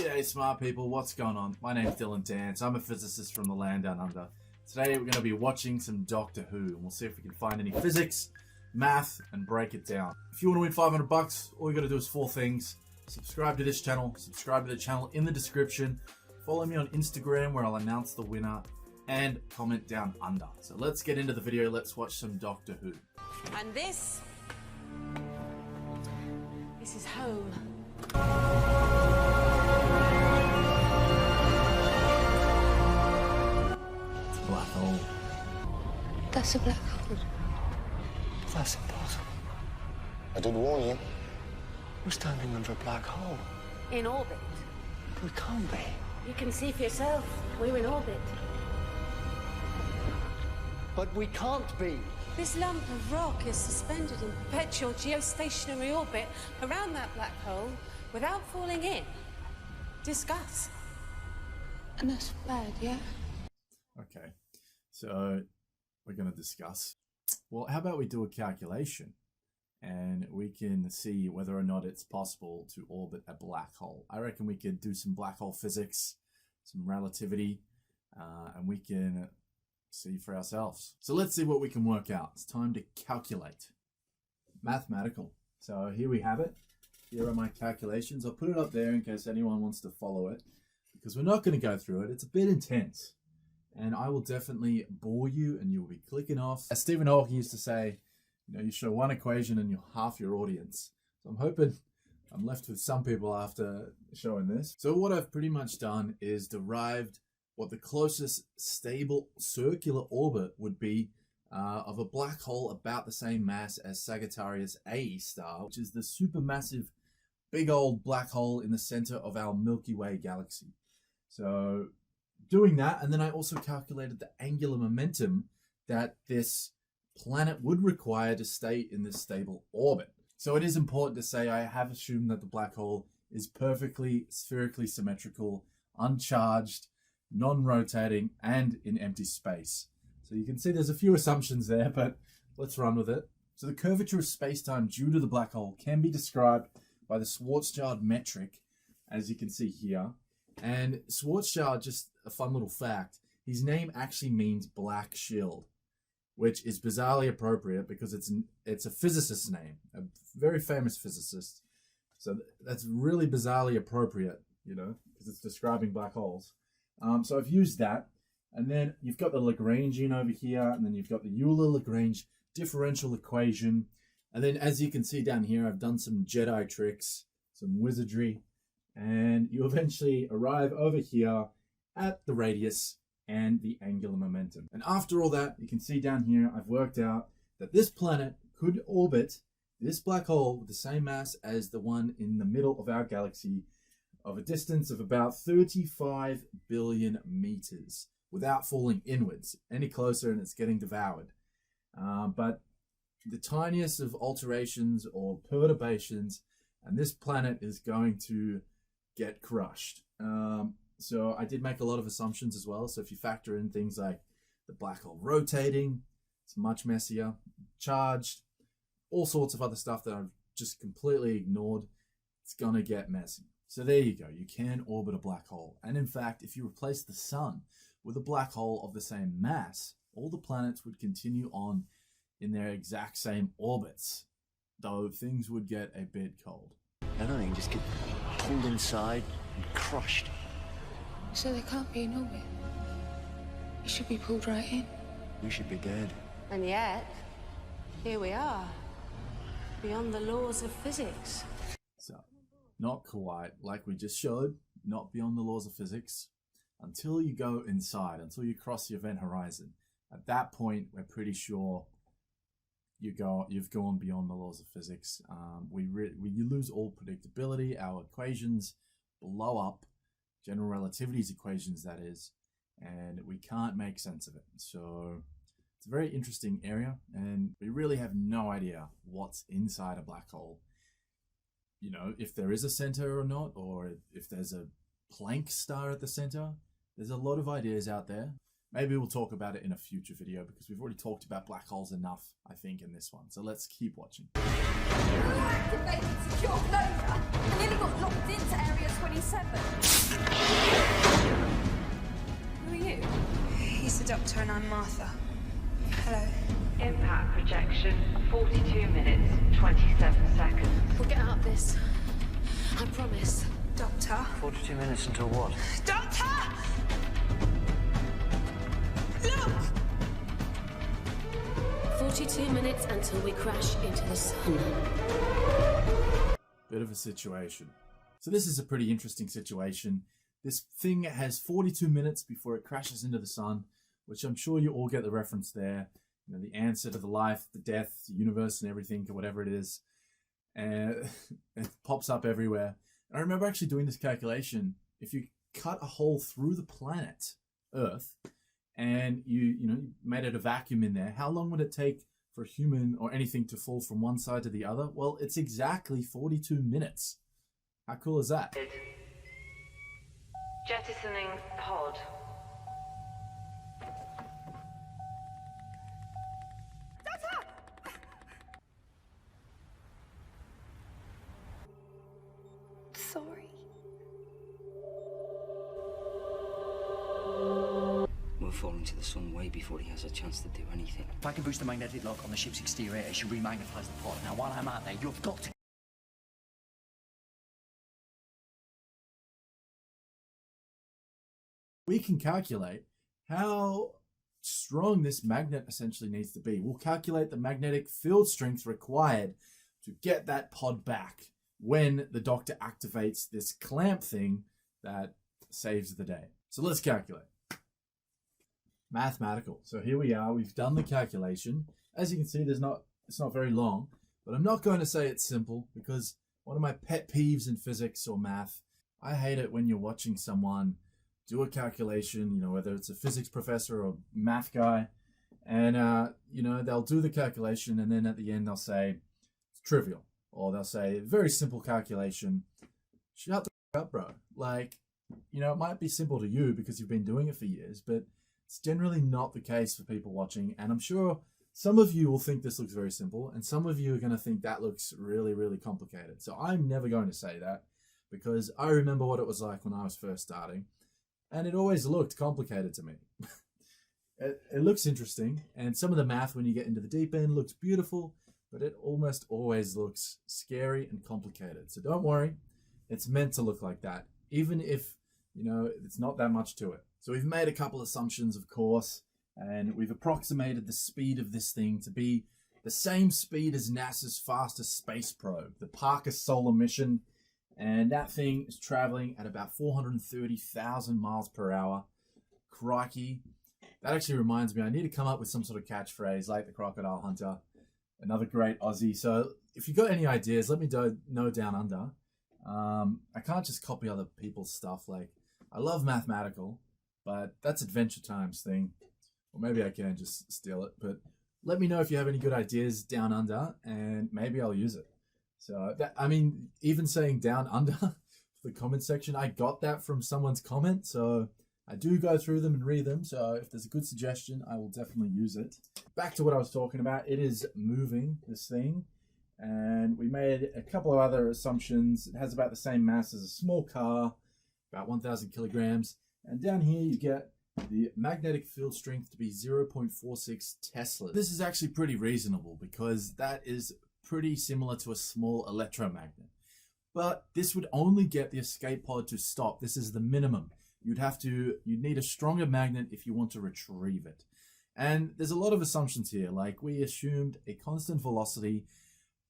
G'day smart people, what's going on? My name's Dylan Dance, I'm a physicist from the land down under. Today we're going to be watching some Doctor Who and we'll see if we can find any physics, math and break it down. If you want to win 500 bucks, all you got to do is 4 things. Subscribe to this channel, subscribe to the channel in the description, follow me on Instagram where I'll announce the winner, and comment down under. So let's get into the video, let's watch some Doctor Who. And this is home. Black hole. That's a black hole. That's impossible. I did warn you. We're standing under a black hole. In orbit. We can't be. You can see for yourself. We're in orbit. But we can't be. This lump of rock is suspended in perpetual geostationary orbit around that black hole without falling in. Discuss. And that's bad, yeah? Okay, so we're going to discuss. Well, how about we do a calculation and we can see whether or not it's possible to orbit a black hole. I reckon we could do some black hole physics, some relativity, and we can see for ourselves. So let's see what we can work out. It's time to calculate. Mathematical. So here we have it. Here are my calculations. I'll put it up there in case anyone wants to follow it, because we're not going to go through it. It's a bit intense. And I will definitely bore you and you'll be clicking off. As Stephen Hawking used to say, you know, you show one equation and you're half your audience. So I'm hoping I'm left with some people after showing this. So what I've pretty much done is derived what the closest stable circular orbit would be of a black hole about the same mass as Sagittarius A star, which is the supermassive big old black hole in the center of our Milky Way galaxy. So doing that, and then I also calculated the angular momentum that this planet would require to stay in this stable orbit. So it is important to say I have assumed that the black hole is perfectly spherically symmetrical, uncharged, non-rotating, and in empty space. So you can see there's a few assumptions there, but let's run with it. So the curvature of space-time due to the black hole can be described by the Schwarzschild metric, as you can see here. And Schwarzschild, just a fun little fact, his name actually means black shield, which is bizarrely appropriate because it's a physicist's name, a very famous physicist. So that's really bizarrely appropriate, you know, because it's describing black holes. So I've used that, and then you've got the Lagrangian over here, and then you've got the Euler-Lagrange differential equation. And then as you can see down here, I've done some Jedi tricks, some wizardry, and you eventually arrive over here at the radius and the angular momentum. And after all that, you can see down here, I've worked out that this planet could orbit this black hole with the same mass as the one in the middle of our galaxy, of a distance of about 35 billion meters without falling inwards. Any closer and it's getting devoured. But the tiniest of alterations or perturbations and this planet is going to get crushed. So I did make a lot of assumptions as well. So if you factor in things like the black hole rotating, it's much messier, charged, all sorts of other stuff that I've just completely ignored, it's gonna get messy. So there you go, you can orbit a black hole. And in fact, if you replace the sun with a black hole of the same mass, all the planets would continue on in their exact same orbits, though things would get a bit cold. Everything just get pulled inside and crushed. So they can't be in orbit. You should be pulled right in. We should be dead. And yet, here we are, beyond the laws of physics. So, not quite like we just showed, not beyond the laws of physics, until you go inside, until you cross the event horizon. At that point, we're pretty sure you've gone beyond the laws of physics. You lose all predictability. Our equations blow up, general relativity's equations that is, and we can't make sense of it. So it's a very interesting area, and we really have no idea what's inside a black hole. You know, if there is a center or not, or if there's a Planck star at the center. There's a lot of ideas out there. Maybe we'll talk about it in a future video because we've already talked about black holes enough, I think, in this one. So let's keep watching. Activated secure closure. I nearly got locked into Area 27. the Doctor and I'm Martha. Hello. Impact projection, 42 minutes, 27 seconds. We'll get out of this. I promise. Doctor? 42 minutes until what? Doctor! Look! 42 minutes until we crash into the sun. Bit of a situation. So this is a pretty interesting situation. This thing has 42 minutes before it crashes into the sun, which I'm sure you all get the reference there. You know, the answer to the life, the death, the universe, and everything, or whatever it is. And it pops up everywhere. And I remember actually doing this calculation. If you cut a hole through the planet Earth and you made it a vacuum in there, how long would it take for a human or anything to fall from one side to the other? Well, it's exactly 42 minutes. How cool is that? Jettisoning pod. Sorry. We're falling to the sun way before he has a chance to do anything. If I can boost the magnetic lock on the ship's exterior, it should remagnetize the pod. Now, while I'm out there, you've got to... We can calculate how strong this magnet essentially needs to be. We'll calculate the magnetic field strength required to get that pod back when the Doctor activates this clamp thing that saves the day. So let's calculate. Mathematical. So here we are. We've done the calculation. As you can see, it's not very long, but I'm not going to say it's simple because one of my pet peeves in physics or math, I hate it when you're watching someone do a calculation, whether it's a physics professor or math guy, and they'll do the calculation and then at the end they'll say it's trivial, or they'll say very simple calculation. Shut the f up, bro. Like, it might be simple to you because you've been doing it for years, but it's generally not the case for people watching. And I'm sure some of you will think this looks very simple, and some of you are going to think that looks really, really complicated. So I'm never going to say that because I remember what it was like when I was first starting. And it always looked complicated to me. It looks interesting, and some of the math when you get into the deep end looks beautiful, but it almost always looks scary and complicated. So don't worry, it's meant to look like that, even if, it's not that much to it. So we've made a couple assumptions, of course, and we've approximated the speed of this thing to be the same speed as NASA's fastest space probe, the Parker Solar Mission. And that thing is traveling at about 430,000 miles per hour. Crikey. That actually reminds me, I need to come up with some sort of catchphrase like the Crocodile Hunter. Another great Aussie. So if you got any ideas, let me know down under. I can't just copy other people's stuff. Like, I love mathematical, but that's Adventure Time's thing. Or maybe I can just steal it. But let me know if you have any good ideas down under, and maybe I'll use it. So, even saying down under for the comment section, I got that from someone's comment. So I do go through them and read them. So if there's a good suggestion, I will definitely use it. Back to what I was talking about. It is moving, this thing. And we made a couple of other assumptions. It has about the same mass as a small car, about 1,000 kilograms. And down here you get the magnetic field strength to be 0.46 Tesla. This is actually pretty reasonable because that is pretty similar to a small electromagnet. But this would only get the escape pod to stop. This is the minimum. You'd need a stronger magnet if you want to retrieve it. And there's a lot of assumptions here. Like, we assumed a constant velocity,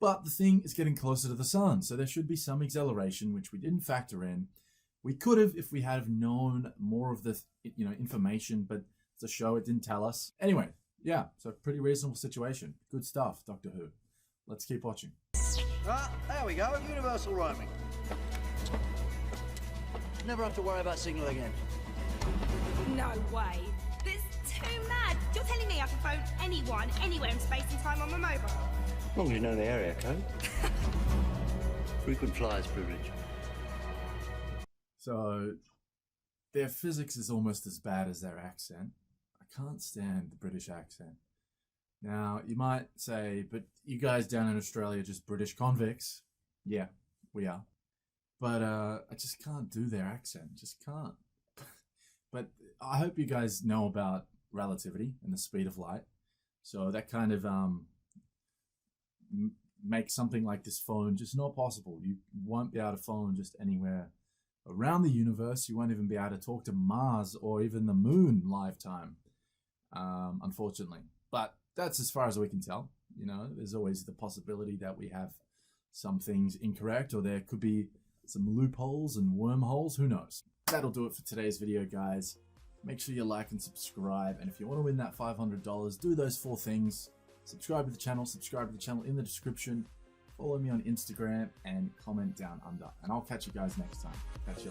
but the thing is getting closer to the sun. So there should be some acceleration, which we didn't factor in. We could have if we had known more of the information, but it's a show, it didn't tell us. Anyway, yeah, so pretty reasonable situation. Good stuff, Doctor Who. Let's keep watching. There we go, universal roaming. Never have to worry about signal again. No way. That's too mad. You're telling me I can phone anyone, anywhere in space and time on my mobile? As long as you know the area code. Frequent flyers privilege. So, their physics is almost as bad as their accent. I can't stand the British accent. Now, you might say, but you guys down in Australia are just British convicts. Yeah, we are. But I just can't do their accent. Just can't. But I hope you guys know about relativity and the speed of light. So that kind of makes something like this phone just not possible. You won't be able to phone just anywhere around the universe. You won't even be able to talk to Mars or even the moon lifetime, unfortunately. But that's as far as we can tell. You know, there's always the possibility that we have some things incorrect, or there could be some loopholes and wormholes. Who knows? That'll do it for today's video, guys. Make sure you like and subscribe. And if you want to win that $500, do those 4 things. Subscribe to the channel in the description. Follow me on Instagram and comment down under. And I'll catch you guys next time. Catch you later.